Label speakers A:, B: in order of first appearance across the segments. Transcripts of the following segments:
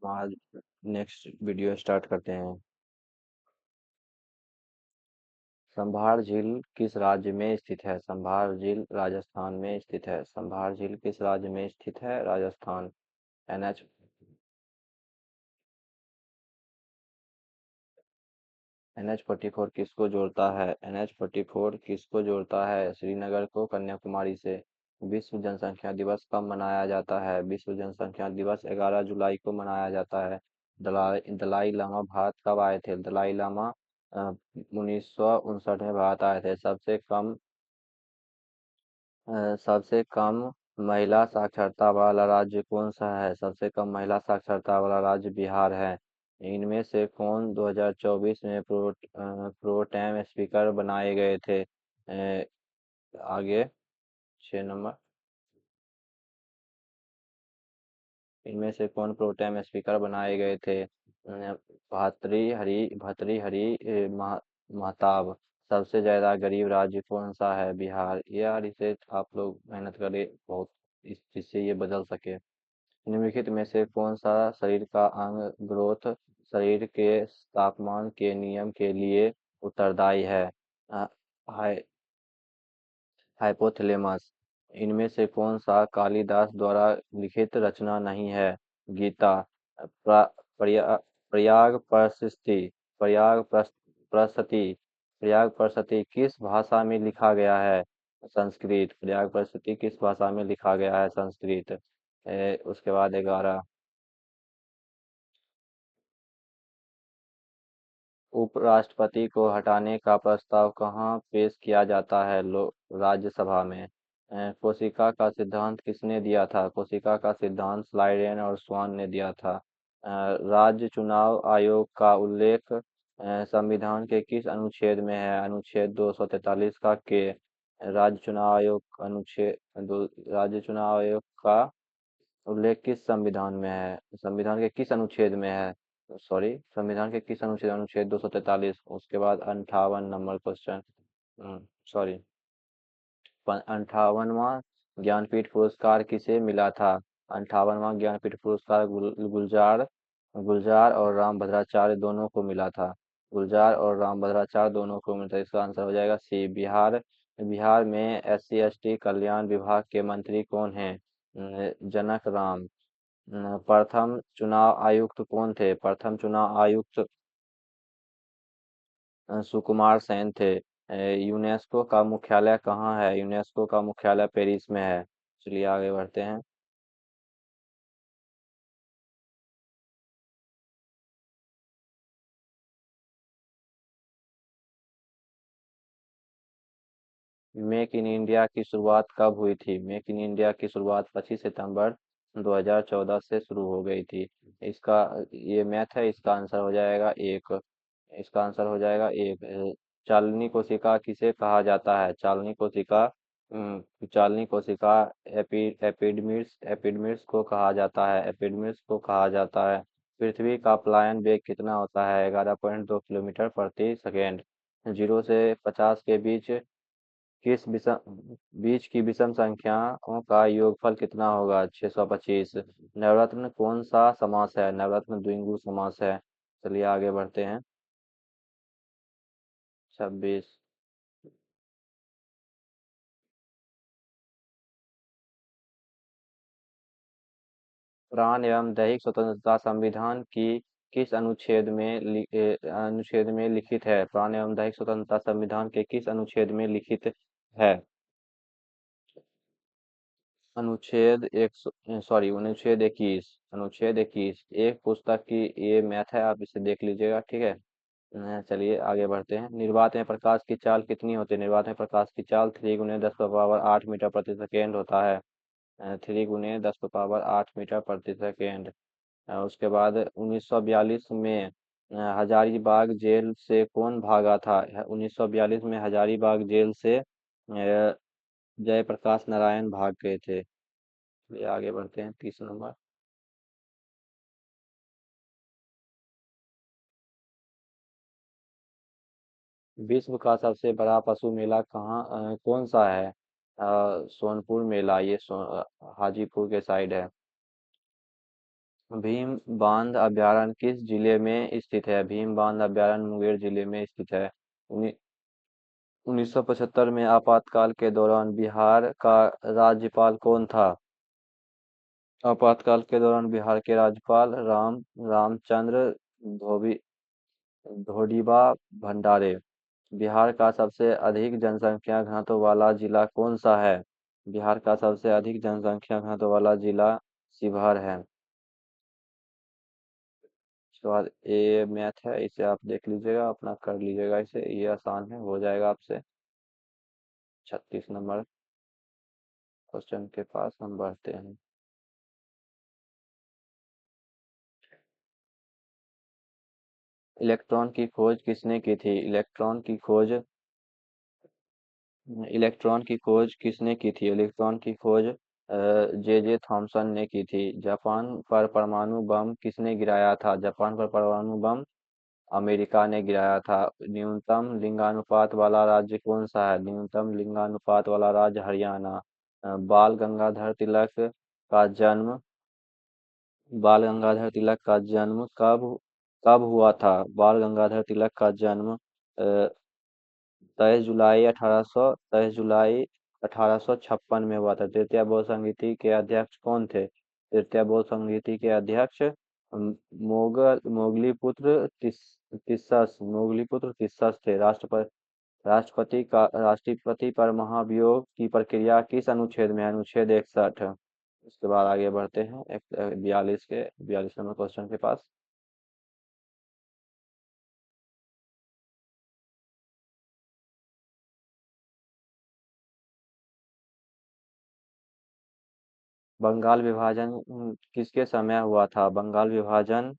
A: आज next video start करते हैं। संभार झील किस राज्य में स्थित है? संभार झील राजस्थान में स्थित है। संभार झील किस राज्य में स्थित है? राजस्थान। एनएच NH44 किसको जोड़ता है? NH44 किसको जोड़ता है? श्रीनगर को कन्याकुमारी से। विश्व जनसंख्या दिवस कब मनाया जाता है? विश्व जनसंख्या दिवस 11 जुलाई को मनाया जाता है। दलाई लामा भारत कब आए थे? दलाई लामा 1959 में भारत आए थे। सबसे कम महिला साक्षरता वाला राज्य कौन सा है? सबसे कम महिला साक्षरता वाला राज्य बिहार है। इनमें से कौन 2024 में प्रोटेम स्पीकर बनाए गए थे? आगे 6 नंबर। इनमें से कौन प्रोटेम स्पीकर बनाए गए थे? भतृहरि महताब। सबसे ज्यादा गरीब राज्य कौन सा है? बिहार। यार इसे आप लोग मेहनत करें बहुत, इस जिससे ये बदल सके। निम्नलिखित में से कौन सा शरीर का अंग ग्रोथ शरीर के तापमान के नियम के लिए उत्तरदायी है? अ, हाइ हाइपोथैलेमस। इनमें से कौन सा कालिदास द्वारा लिखित रचना नहीं है? गीता। प्रा, प्रया, प्रयाग प्रशस्ति प्रयाग प्रशस्ति प्रयाग प्रशस्ति किस भाषा में लिखा गया है? संस्कृत। प्रयाग प्रशस्ति किस भाषा में लिखा गया है? संस्कृत। उसके बाद 11। उपराष्ट्रपति को हटाने का प्रस्ताव कहाँ पेश किया जाता है? राज्यसभा में। कोशिका का सिद्धांत किसने दिया था? कोशिका का सिद्धांत स्लाइडेन और स्वान ने दिया था। राज्य चुनाव आयोग का उल्लेख संविधान के किस अनुच्छेद में है? अनुच्छेद 243 का के। राज्य चुनाव आयोग राज्य चुनाव आयोग का उल्लेख किस संविधान में है? संविधान के किस अनुच्छेद में है? सॉरी, संविधान के किस अनुच्छेद? अनुच्छेद 243। उसके बाद 58 नंबर क्वेश्चन। सॉरी, 58वां ज्ञानपीठ पुरस्कार किसे मिला था? 58वां ज्ञानपीठ पुरस्कार गुलजार गुलजार और राम भद्राचार्य दोनों को मिला था। गुलजार और राम भद्राचार्य दोनों को मिला था। इसका आंसर हो जाएगा सी, बिहार। बिहार में SC ST कल्याण विभाग के मंत्री कौन हैं? जनक राम। प्रथम चुनाव आयुक्त कौन थे? प्रथम चुनाव आयुक्त सुकुमार सेन थे। यूनेस्को का मुख्यालय कहाँ है? यूनेस्को का मुख्यालय पेरिस में है। चलिए आगे बढ़ते हैं। मेक इन इंडिया की शुरुआत कब हुई थी? मेक इन इंडिया की शुरुआत 25 सितंबर 2014 से शुरू हो गई थी। इसका ये मैथ है, इसका आंसर हो जाएगा एक। इसका आंसर हो जाएगा एक। चालनी कोशिका किसे कहा जाता है? चालनी कोशिका चालनी कोशिका एपिडमिड्स एपिडमिड्स को कहा जाता है। एपिडमिड्स को कहा जाता है। पृथ्वी का पलायन वेग कितना होता है? 11.2 किलोमीटर प्रति सेकेंड। 0 से 50 के बीच की विषम संख्याओं का योगफल कितना होगा? 625। नवरत्न कौन सा समास है? नवरत्न द्विगु समास है। चलिए आगे बढ़ते हैं। 26। प्राण एवं दैहिक स्वतंत्रता संविधान की किस अनुच्छेद में लिखित है? प्राण एवं दैहिक स्वतंत्रता संविधान के किस अनुच्छेद में लिखित है? अनुच्छेद एक सॉरी अनुच्छेद 21। अनुच्छेद 21 एक पुस्तक की ये मैथ है, आप इसे देख लीजिएगा, ठीक है। चलिए आगे बढ़ते हैं। निर्वात में प्रकाश की चाल कितनी होती है? निर्वात में प्रकाश की चाल 3 × 10⁻8 मीटर प्रति सेकेंड होता है। 3 × 10⁻8 मीटर प्रति सेकेंड। उसके बाद 1942 में हजारीबाग जेल से कौन भागा था? 1942 में हजारीबाग जेल से जयप्रकाश नारायण भाग गए थे। ये आगे बढ़ते हैं 30 नंबर। विश्व का सबसे बड़ा पशु मेला कौन सा है? सोनपुर मेला। ये हाजीपुर के साइड है। भीम बांध अभयारण्य किस जिले में स्थित है? भीम बांध अभयारण्य मुंगेर जिले में स्थित है। 1975 में आपातकाल के दौरान बिहार का राज्यपाल कौन था? आपातकाल के दौरान बिहार के राज्यपाल रामचंद्र धोबी ढोडीबा भंडारे। बिहार का सबसे अधिक जनसंख्या घनत्व वाला जिला कौन सा है? बिहार का सबसे अधिक जनसंख्या घनत्व वाला जिला शिवहर है। उसके बाद ये मैथ है, इसे आप देख लीजिएगा, अपना कर लीजिएगा, इसे ये आसान है, हो जाएगा आपसे। 36 नंबर क्वेश्चन के पास हम बढ़ते हैं। इलेक्ट्रॉन की खोज किसने की थी? इलेक्ट्रॉन की खोज किसने की थी? इलेक्ट्रॉन की खोज जे जे थॉमसन ने की थी। जापान पर परमाणु बम किसने गिराया था? जापान पर परमाणु बम अमेरिका ने गिराया था। न्यूनतम लिंगानुपात वाला राज्य कौन सा है? न्यूनतम लिंगानुपात वाला राज्य हरियाणा। बाल गंगाधर तिलक का जन्म बाल गंगाधर तिलक का जन्म कब हुआ था? बाल गंगाधर तिलक का जन्म 23 जुलाई 1856 में हुआ था। तृतीय बौद्ध संघिति के अध्यक्ष कौन थे? तृतीय बौद्ध संघिति के अध्यक्ष मोगलीपुत्र तिस्सस थे। राष्ट्रपति पर महाभियोग की प्रक्रिया किस अनुच्छेद में है? अनुच्छेद 61। उसके बाद आगे बढ़ते हैं 42 नंबर क्वेश्चन के पास। बंगाल विभाजन किसके समय हुआ था? बंगाल विभाजन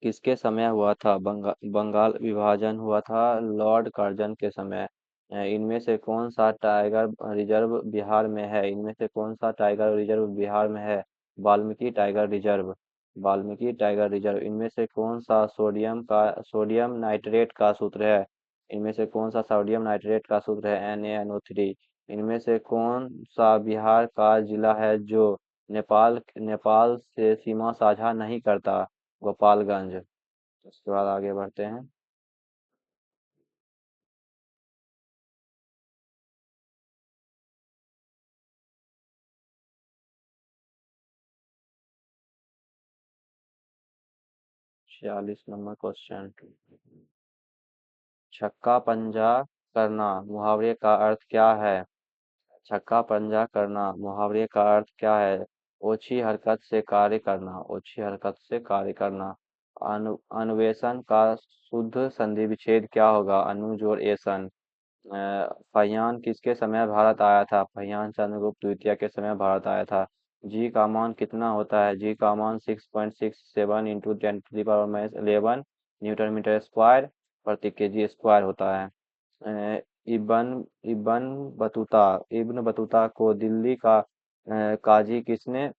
A: किसके समय हुआ था? बंगाल विभाजन हुआ था लॉर्ड कर्जन के समय। इनमें से कौन सा टाइगर रिजर्व बिहार में है? इनमें से कौन सा टाइगर रिजर्व बिहार में है? Valmiki tiger reserve. Valmiki tiger reserve. इनमें से कौन सा सोडियम नाइट्रेट का सूत्र है? इनमें से कौन सा सोडियम नाइट्रेट का सूत्र है? NaNO3। इनमें से कौन सा बिहार का जिला है जो नेपाल नेपाल से सीमा साझा नहीं करता? गोपालगंज। उसके बाद आगे बढ़ते हैं। 46 नंबर क्वेश्चन। छक्का पंजा करना मुहावरे का अर्थ क्या है? छक्का पंजा करना मुहावरे का अर्थ क्या है? ओछी हरकत से कार्य करना। ओछी हरकत से कार्य करना। अन्वेषण का शुद्ध संधि विच्छेद क्या होगा? अनु जोड़ एसन। फहियान किसके समय भारत आया था? फहियान चंद्रगुप्त द्वितीय के समय भारत आया था। जी का मान कितना होता है? जी का मान 6.67 इंटू 10⁻11 न्यूटन मीटर स्क्वायर प्रति केजी स्क्वायर होता है। इब्न इब्न बतूता को दिल्ली का काजी किसने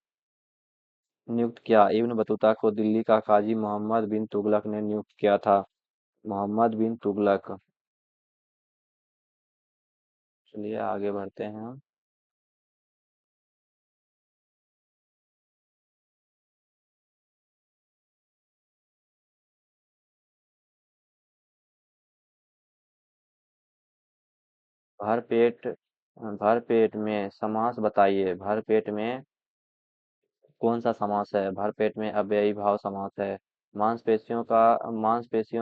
A: नियुक्त किया? इब्न बतूता को दिल्ली का काजी मोहम्मद बिन तुगलक ने नियुक्त किया था। मोहम्मद बिन तुगलक। चलिए आगे बढ़ते हैं हम। भरपेट भरपेट में समास बताइए। भरपेट में कौन सा समास है? भरपेट में अव्ययी भाव समास है। मांसपेशियों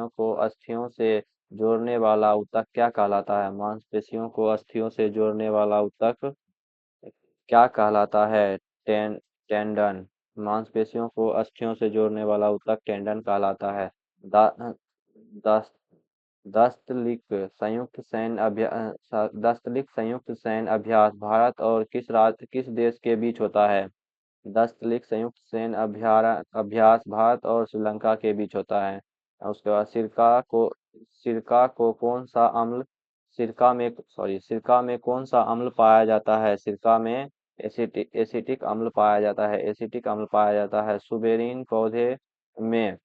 A: को अस्थियों से जोड़ने वाला ऊतक क्या कहलाता है? मांसपेशियों को अस्थियों से जोड़ने वाला ऊतक क्या कहलाता है? टेंडन। मांसपेशियों को अस्थियों से जोड़ने वाला ऊतक टेंडन कहलाता है। दा, दस दस्तलिक संयुक्त सैन्य अभ्यास भारत और किस देश के बीच होता है? दस्तलिक संयुक्त सैन्य अभ्यास भारत और श्रीलंका के बीच होता है। और उसके बाद सिरका को कौन सा अम्ल सिरका में कौन सा अम्ल पाया जाता है? सिरका में एसिटिक अम्ल पाया जाता है। सुबेरीन पौधे में